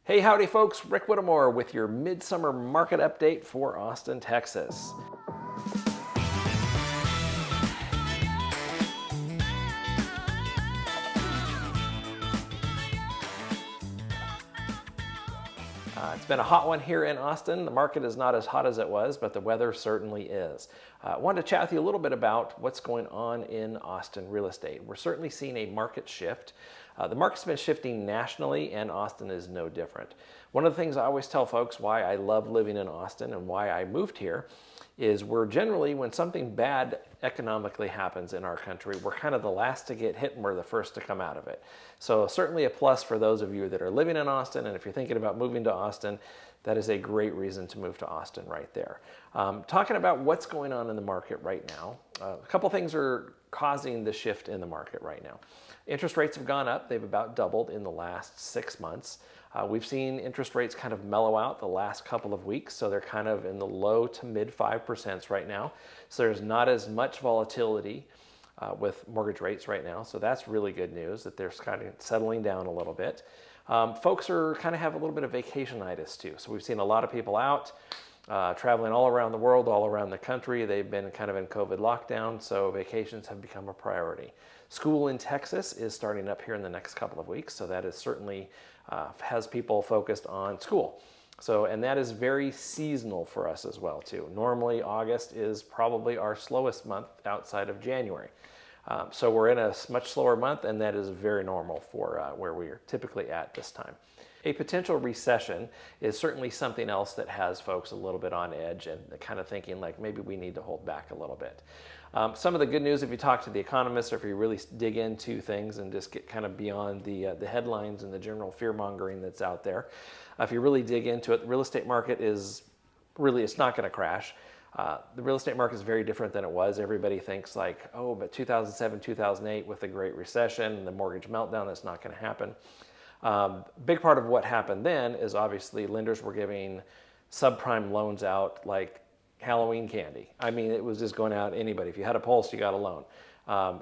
Hey, howdy folks, Rick Whittemore with your Midsummer Market Update for Austin, Texas. It's been a hot one here in Austin. The market is not as hot as it was, but the weather certainly is. I wanted to chat with you a little bit about what's going on in Austin real estate. We're certainly seeing a market shift. The market's been shifting nationally, and Austin is no different. One of the things I always tell folks why I love living in Austin and why I moved here is we're generally, when something bad economically happens in our country, we're kind of the last to get hit and we're the first to come out of it. So certainly a plus for those of you that are living in Austin, and if you're thinking about moving to Austin, that is a great reason to move to Austin right there. Talking about what's going on in the market right now, a couple things are causing the shift in the market right now. Interest rates have gone up. They've about doubled in the last 6 months. We've seen interest rates kind of mellow out the last couple of weeks, so they're kind of in the low to mid 5% right now. So there's not as much volatility with mortgage rates right now. So that's really good news that they're kind of settling down a little bit. Folks are kind of have a little bit of vacationitis too. So we've seen a lot of people out traveling all around the world, all around the country. They've been kind of in COVID lockdown, so vacations have become a priority. School in Texas is starting up here in the next couple of weeks, so that is certainly has people focused on school. So, and that is very seasonal for us as well too. Normally August is probably our slowest month outside of January. So we're in a much slower month, and that is very normal for where we are typically at this time. A potential recession is certainly something else that has folks a little bit on edge and kind of thinking like maybe we need to hold back a little bit. Some of the good news, if you talk to the economists or if you really dig into things and just get kind of beyond the headlines and the general fear mongering that's out there, if you really dig into it, the real estate market is really, it's not going to crash. The real estate market is very different than it was. Everybody thinks like, oh, but 2007, 2008 with the Great Recession and the mortgage meltdown, that's not going to happen. Big part of what happened then is obviously lenders were giving subprime loans out like Halloween candy. I mean, it was just going out anybody. If you had a pulse, you got a loan.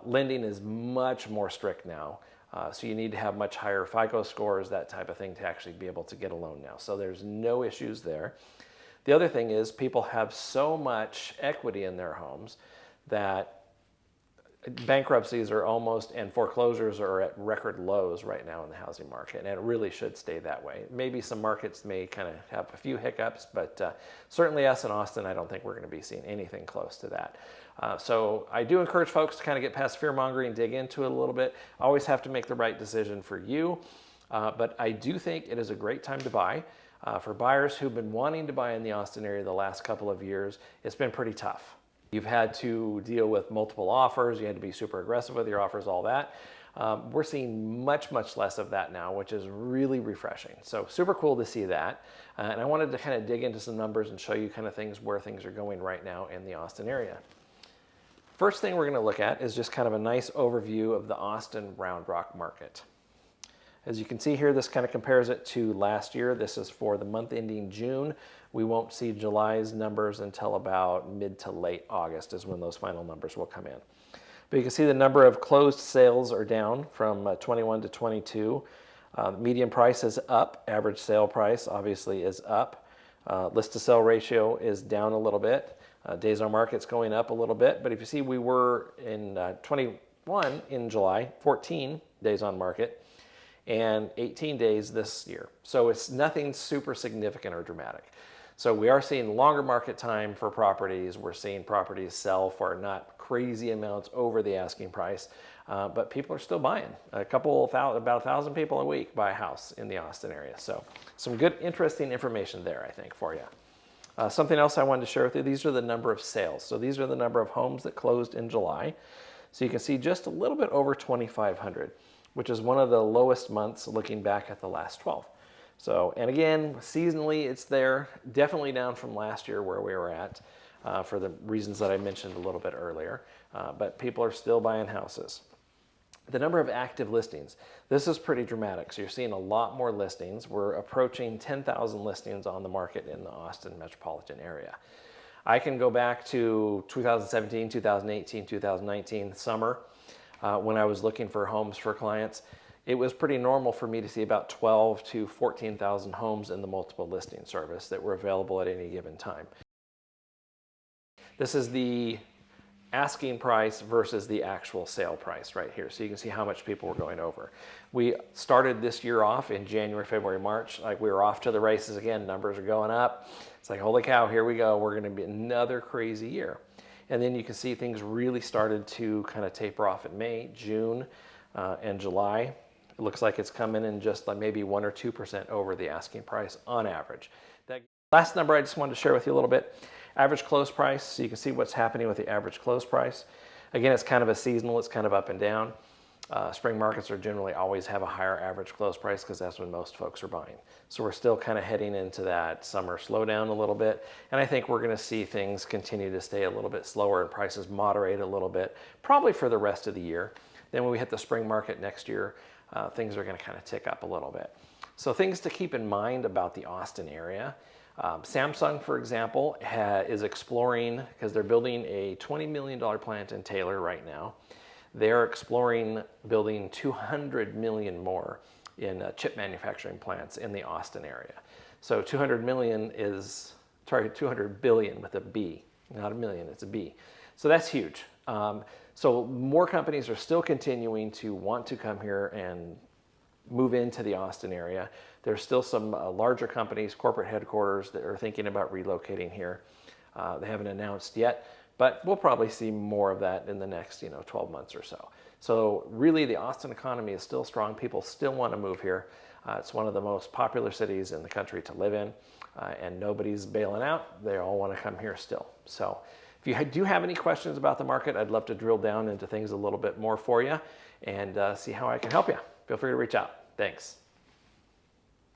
Lending is much more strict now. So you need to have much higher FICO scores, that type of thing, to actually be able to get a loan now. So there's no issues there. The other thing is people have so much equity in their homes that bankruptcies are almost, and foreclosures are at record lows right now in the housing market, and it really should stay that way. Maybe some markets may kind of have a few hiccups, but certainly us in Austin, I don't think we're going to be seeing anything close to that. So I do encourage folks to kind of get past fear mongering and dig into it a little bit. Always have to make the right decision for you, but I do think it is a great time to buy. For buyers who've been wanting to buy in the Austin area the last couple of years, it's been pretty tough. You've had to deal with multiple offers. You had to be super aggressive with your offers, all that. We're seeing much, much less of that now, which is really refreshing. So super cool to see that. And I wanted to kind of dig into some numbers and show you kind of things where things are going right now in the Austin area. First thing we're going to look at is just kind of a nice overview of the Austin Round Rock market. As you can see here, this kind of compares it to last year. This is for the month ending June. We won't see July's numbers until about mid to late August is when those final numbers will come in. But you can see the number of closed sales are down from 21 to 22. Median price is up. Average sale price obviously is up. List to sell ratio is down a little bit. Days on market's going up a little bit. But if you see, we were in 21 in July, 14 days on market, and 18 days this year. So it's nothing super significant or dramatic. So we are seeing longer market time for properties. We're seeing properties sell for not crazy amounts over the asking price, but people are still buying. About 1,000 people a week buy a house in the Austin area. So some good, interesting information there, I think, for you. Something else I wanted to share with you, these are the number of sales. So these are the number of homes that closed in July. So you can see just a little bit over 2,500. Which is one of the lowest months looking back at the last 12. So, and again, seasonally it's there, definitely down from last year where we were at for the reasons that I mentioned a little bit earlier, but people are still buying houses. The number of active listings, this is pretty dramatic. So you're seeing a lot more listings. We're approaching 10,000 listings on the market in the Austin metropolitan area. I can go back to 2017, 2018, 2019 summer. When I was looking for homes for clients, it was pretty normal for me to see about 12 to 14,000 homes in the multiple listing service that were available at any given time. This is the asking price versus the actual sale price right here. So you can see how much people were going over. We started this year off in January, February, March, like we were off to the races again. Numbers are going up. It's like, holy cow, here we go. We're going to be another crazy year. And then you can see things really started to kind of taper off in May, June, and July. It looks like it's coming in just like maybe 1 or 2% over the asking price on average. That last number I just wanted to share with you a little bit. Average close price, so you can see what's happening with the average close price. Again, it's kind of a seasonal, it's kind of up and down. Spring markets are generally always have a higher average close price because that's when most folks are buying. So we're still kind of heading into that summer slowdown a little bit. And I think we're going to see things continue to stay a little bit slower and prices moderate a little bit, probably for the rest of the year. Then when we hit the spring market next year, things are going to kind of tick up a little bit. So things to keep in mind about the Austin area. Samsung, for example, is exploring, because they're building a $20 million plant in Taylor right now. They're exploring building 200 million more in chip manufacturing plants in the Austin area. So 200 million is, sorry, 200 billion with a B, not a million, it's a B. So that's huge. So more companies are still continuing to want to come here and move into the Austin area. There's still some larger companies, corporate headquarters that are thinking about relocating here. They haven't announced yet, but we'll probably see more of that in the next 12 months or so. So really the Austin economy is still strong. People still want to move here. It's one of the most popular cities in the country to live in, and nobody's bailing out. They all want to come here still. So if you do have any questions about the market, I'd love to drill down into things a little bit more for you and see how I can help you. Feel free to reach out. Thanks.